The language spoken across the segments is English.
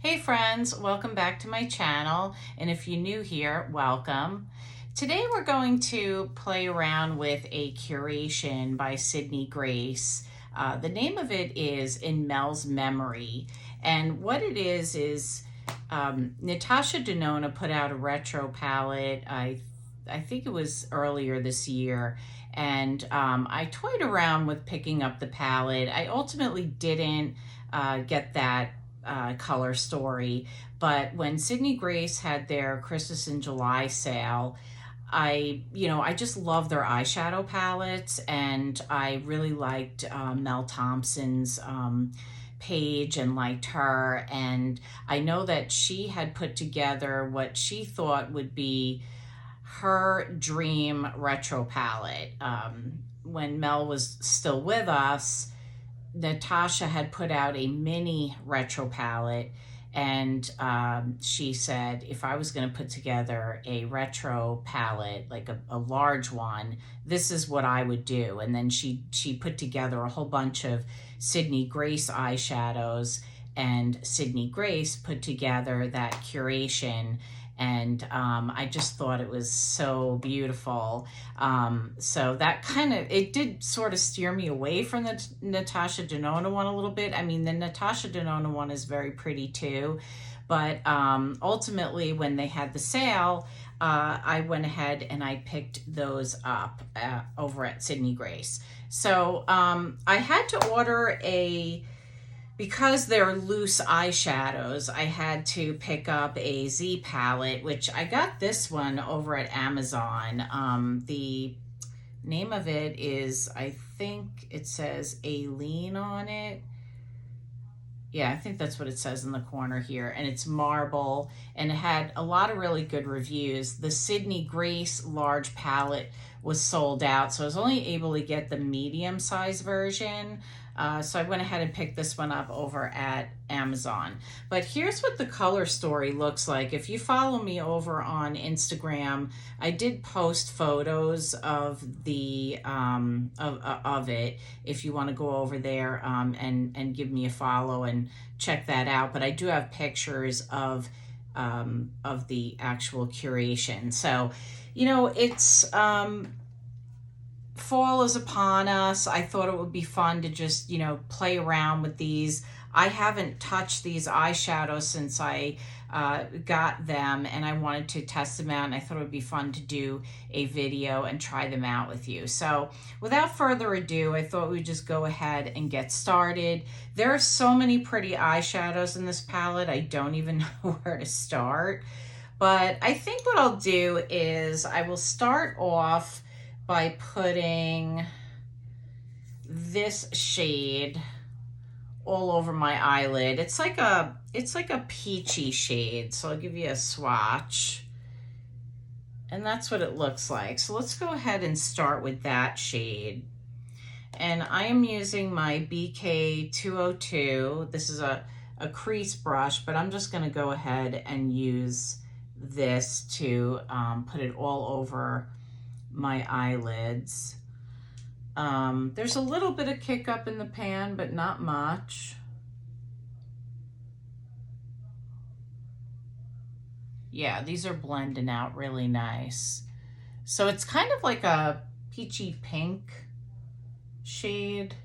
Hey friends, welcome back to my channel, and if you're new here, welcome. Today we're going to play around with a curation by Sydney Grace. The name of it is In Mel's Memory, and what it is Natasha Denona put out a retro palette. I think it was earlier this year, and I toyed around with picking up the palette. I ultimately didn't get that color story, but when Sydney Grace had their Christmas in July sale, I just love their eyeshadow palettes, and I really liked Mel Thompson's page and liked her, and I know that she had put together what she thought would be her dream retro palette. When Mel was still with us, Natasha had put out a mini retro palette, and she said if I was going to put together a retro palette, like a large one, this is what I would do. And then she put together a whole bunch of Sydney Grace eyeshadows, and Sydney Grace put together that curation, and I just thought it was so beautiful. So that it did sort of steer me away from the Natasha Denona one a little bit. I mean, the Natasha Denona one is very pretty too, but ultimately when they had the sale, I went ahead and I picked those up over at Sydney Grace. So I had to order because they're loose eyeshadows, I had to pick up a Z palette, which I got this one over at Amazon. The name of it is, I think it says Aileen on it. Yeah, I think that's what it says in the corner here. And it's marble, and it had a lot of really good reviews. The Sydney Grace large palette was sold out, so I was only able to get the medium size version. So I went ahead and picked this one up over at Amazon. But here's what the color story looks like. If you follow me over on Instagram, I did post photos of the of it. If you want to go over there and give me a follow and check that out. But I do have pictures of the actual curation. So, it's fall is upon us. I thought it would be fun to just, play around with these. I haven't touched these eyeshadows since I got them, and I wanted to test them out, and I thought it would be fun to do a video and try them out with you. So without further ado, I thought we'd just go ahead and get started. There are so many pretty eyeshadows in this palette, I don't even know where to start. But I think what I'll do is I will start off by putting this shade all over my eyelid. It's like a peachy shade, so I'll give you a swatch. And that's what it looks like. So let's go ahead and start with that shade. And I am using my BK202. This is a crease brush, but I'm just going to go ahead and use this to put it all over my eyelids. There's a little bit of kick up in the pan, but not much. Yeah, these are blending out really nice. So it's kind of like a peachy pink shade.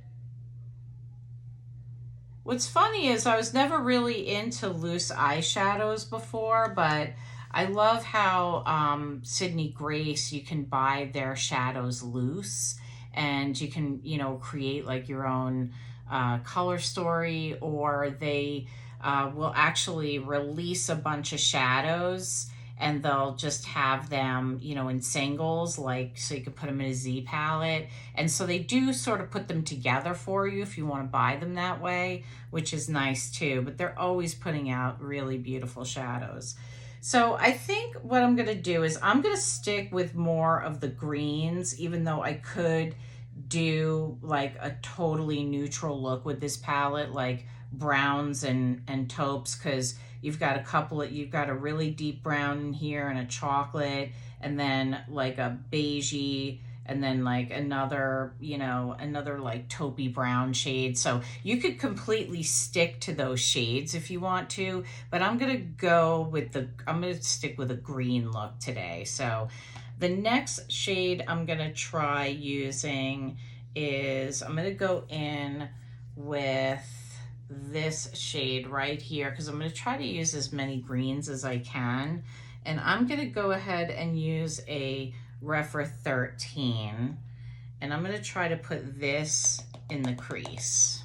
What's funny is I was never really into loose eyeshadows before, but I love how Sydney Grace, you can buy their shadows loose, and you can, create like your own color story, or they will actually release a bunch of shadows, and they'll just have them, in singles, like, so you could put them in a Z palette. And so they do sort of put them together for you if you want to buy them that way, which is nice too. But they're always putting out really beautiful shadows. So I think what I'm going to do is I'm going to stick with more of the greens, even though I could do like a totally neutral look with this palette, like browns and taupes, because you've got a really deep brown in here and a chocolate, and then like a beigey and then like another, you know, another like taupey brown shade. So you could completely stick to those shades if you want to, but I'm gonna stick with a green look today. So the next shade I'm gonna try using is, I'm gonna go in with this shade right here, because I'm going to try to use as many greens as I can. And I'm going to go ahead and use a Rephr 13. And I'm going to try to put this in the crease.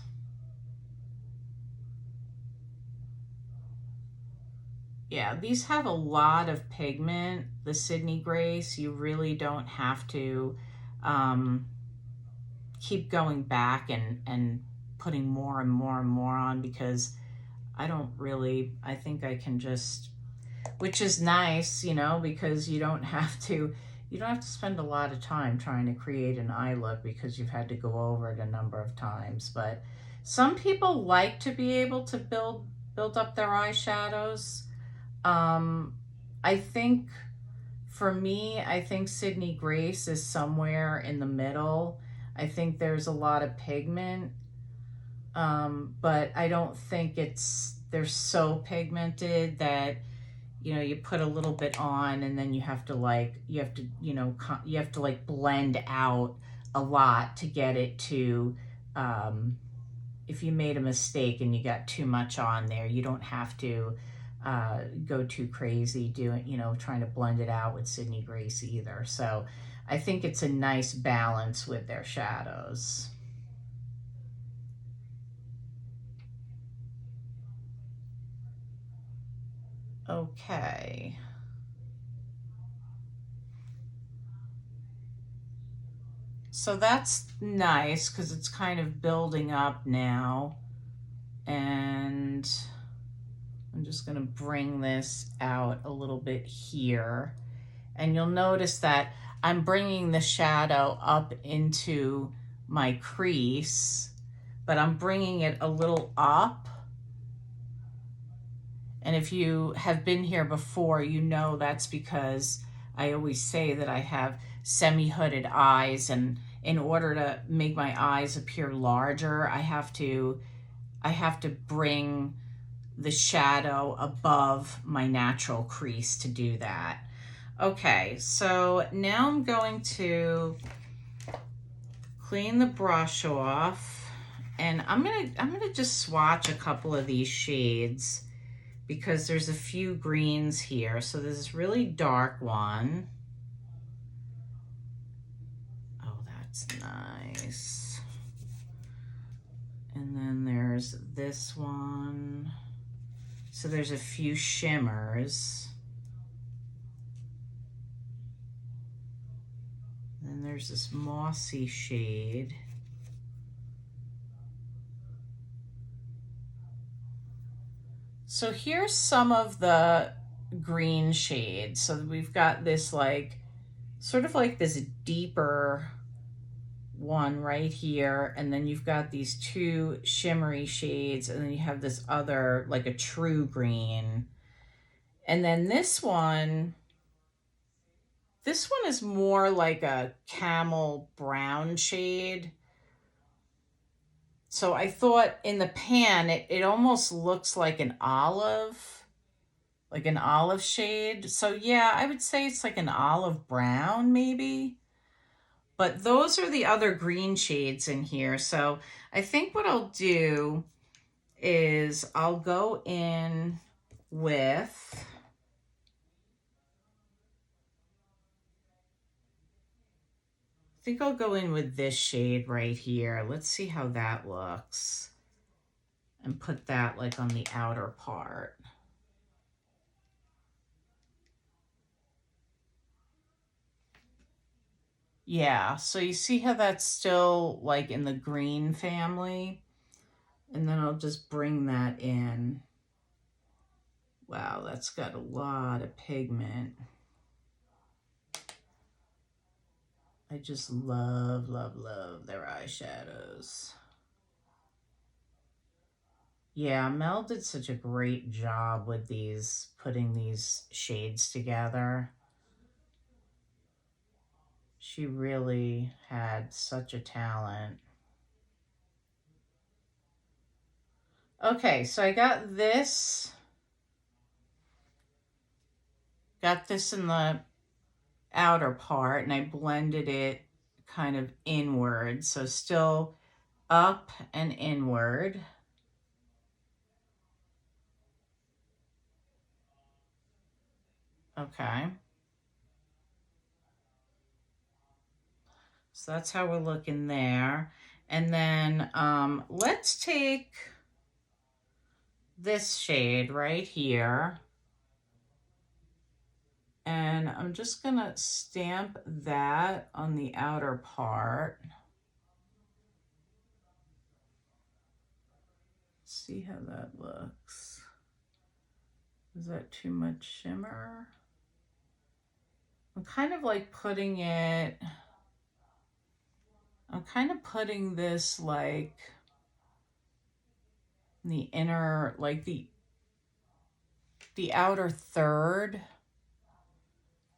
Yeah, these have a lot of pigment, the Sydney Grace. You really don't have to keep going back and putting more and more and more on, because I think I can just, which is nice, you know, because you don't have to spend a lot of time trying to create an eye look because you've had to go over it a number of times. But some people like to be able to build up their eyeshadows. I think for me, I think Sydney Grace is somewhere in the middle. I think there's a lot of pigment, but I don't think they're so pigmented that, you know, you put a little bit on and then you have to like blend out a lot to get it to, if you made a mistake and you got too much on there, you don't have to go too crazy doing, you know, trying to blend it out with Sydney Grace either. So I think it's a nice balance with their shadows. Okay. So that's nice because it's kind of building up now. And I'm just going to bring this out a little bit here. And you'll notice that I'm bringing the shadow up into my crease, but I'm bringing it a little up. And if you have been here before, you know that's because I always say that I have semi-hooded eyes, and in order to make my eyes appear larger, I have to bring the shadow above my natural crease to do that. Okay, so now I'm going to clean the brush off, and I'm gonna just swatch a couple of these shades because there's a few greens here. So there's this really dark one. Oh, that's nice. And then there's this one. So there's a few shimmers. Then there's this mossy shade. So here's some of the green shades. So we've got this like, sort of like this deeper one right here, and then you've got these two shimmery shades, and then you have this other, like a true green. And then this one is more like a camel brown shade. So I thought in the pan, it almost looks like an olive shade. So yeah, I would say it's like an olive brown maybe. But those are the other green shades in here. So I think what I'll do is I'll go in with, I think I'll go in with this shade right here. Let's see how that looks. And put that like on the outer part. Yeah, so you see how that's still like in the green family? And then I'll just bring that in. Wow, that's got a lot of pigment. I just love, love, love their eyeshadows. Yeah, Mel did such a great job with putting these shades together. She really had such a talent. Okay, so I got this in the outer part, and I blended it kind of inward, so still up and inward. Okay. So that's how we're looking there. And then let's take this shade right here, and I'm just gonna stamp that on the outer part. See how that looks. Is that too much shimmer? I'm kind of like putting it, I'm kind of putting this like in the inner, like the outer third,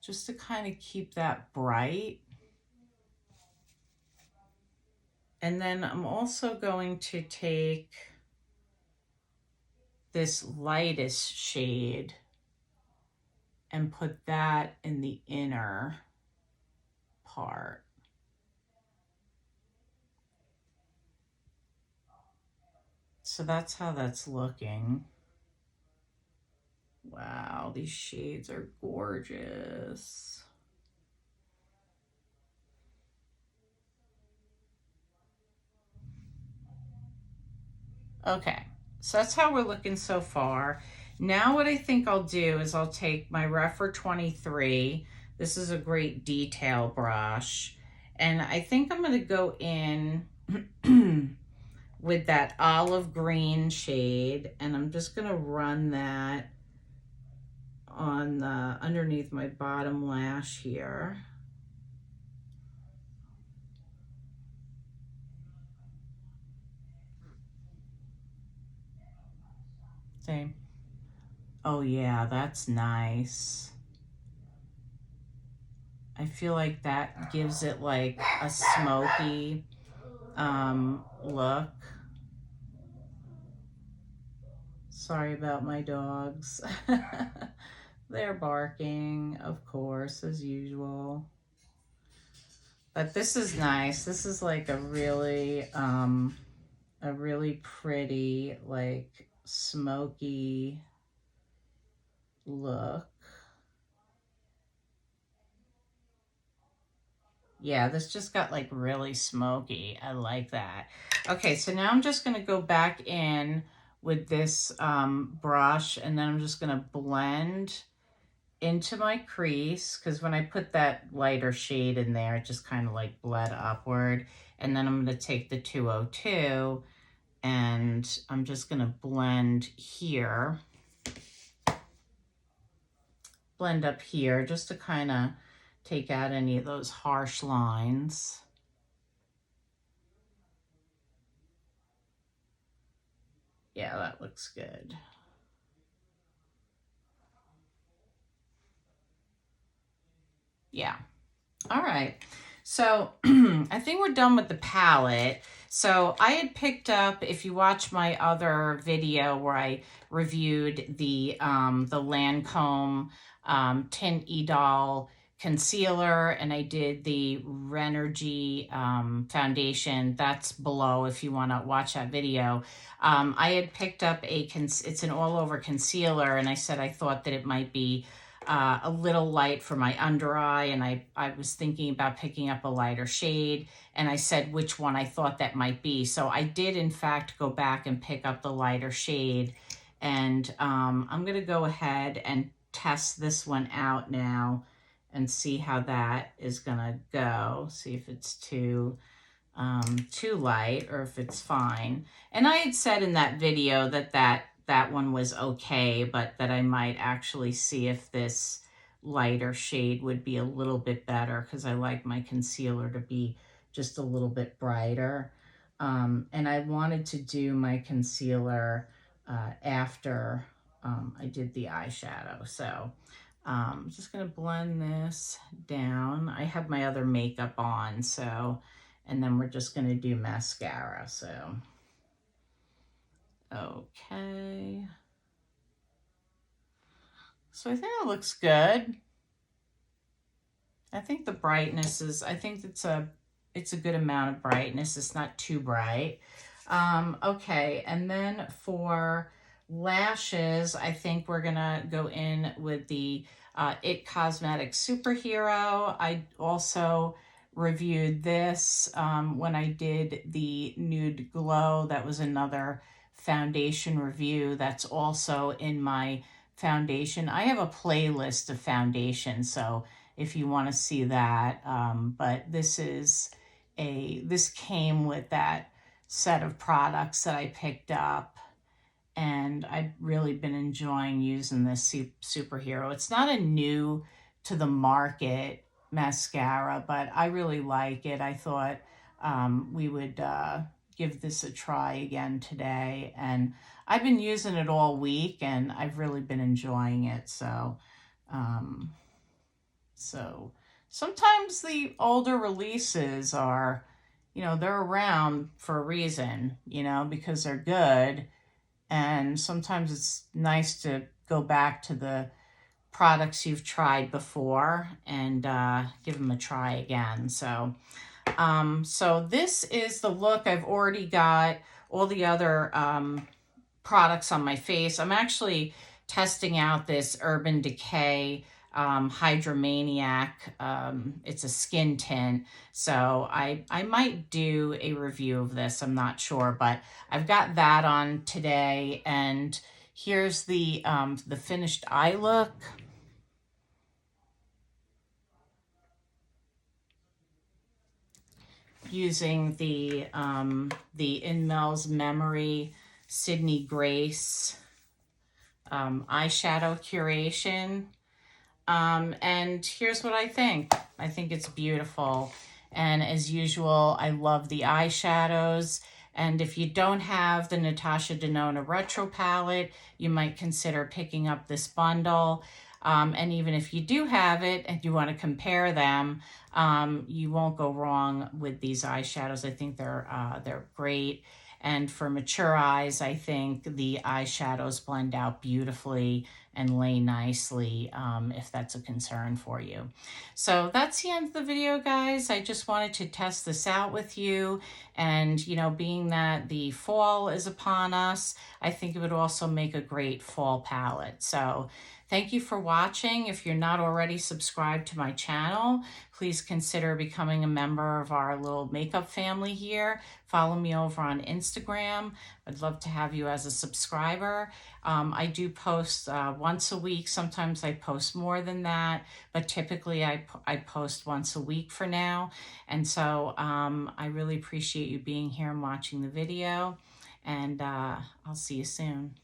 just to kind of keep that bright. And then I'm also going to take this lightest shade and put that in the inner part. So that's how that's looking. Wow, these shades are gorgeous. Okay, so that's how we're looking so far. Now what I think I'll do is I'll take my Refer 23. This is a great detail brush. And I think I'm gonna go in with that olive green shade, and I'm just gonna run that on the underneath my bottom lash here. Same. Oh yeah, that's nice. I feel like that gives it like a smoky look. Sorry about my dogs. They're barking, of course, as usual. But this is nice. This is like a really pretty, like smoky look. Yeah, this just got like really smoky. I like that. Okay, so now I'm just gonna go back in with this brush, and then I'm just gonna blend into my crease, because when I put that lighter shade in there, it just kind of like bled upward. And then I'm gonna take the 202 and I'm just gonna blend here. Blend up here just to kind of take out any of those harsh lines. Yeah, that looks good. Yeah. All right. So I think we're done with the palette. So I had picked up, if you watch my other video where I reviewed the Lancome Teint Idole concealer, and I did the Renergy foundation. That's below if you want to watch that video. I had picked up it's an all-over concealer, and I said I thought that it might be a little light for my under eye, and I was thinking about picking up a lighter shade, and I said which one I thought that might be. So I did in fact go back and pick up the lighter shade, and I'm gonna go ahead and test this one out now and see how that is gonna go. See if it's too light or if it's fine. And I had said in that video that one was okay, but that I might actually see if this lighter shade would be a little bit better, because I like my concealer to be just a little bit brighter. And I wanted to do my concealer after I did the eyeshadow. So Just gonna blend this down. I have my other makeup on, so, and then we're just gonna do mascara, so. Okay. So I think it looks good. I think the brightness is, I think it's a good amount of brightness. It's not too bright. Okay, and then for lashes, I think we're gonna go in with the IT Cosmetics Superhero. I also reviewed this when I did the Nude Glow. That was another foundation review that's also in my foundation. I have a playlist of foundation, so if you want to see that. But this came with that set of products that I picked up, and I've really been enjoying using this Superhero. It's not a new to the market mascara, but I really like it. I thought we would give this a try again today, and I've been using it all week, and I've really been enjoying it. So sometimes the older releases are, they're around for a reason, because they're good. And sometimes it's nice to go back to the products you've tried before and give them a try again. So this is the look. I've already got all the other products on my face. I'm actually testing out this Urban Decay Hydramaniac. It's a skin tint, so I might do a review of this. I'm not sure, but I've got that on today, and here's the finished eye look. Using the in Mel'S Memory Sydney Grace eyeshadow curation. And here's what I think. I think it's beautiful. And as usual, I love the eyeshadows. And if you don't have the Natasha Denona Retro Palette, you might consider picking up this bundle. And even if you do have it and you want to compare them, you won't go wrong with these eyeshadows. I think they're great. And for mature eyes, I think the eyeshadows blend out beautifully and lay nicely if that's a concern for you. So that's the end of the video, guys. I just wanted to test this out with you. And, being that the fall is upon us, I think it would also make a great fall palette. So thank you for watching. If you're not already subscribed to my channel, please consider becoming a member of our little makeup family here. Follow me over on Instagram. I'd love to have you as a subscriber. I do post once a week. Sometimes I post more than that, but typically I post once a week for now. And so I really appreciate you being here and watching the video, and I'll see you soon.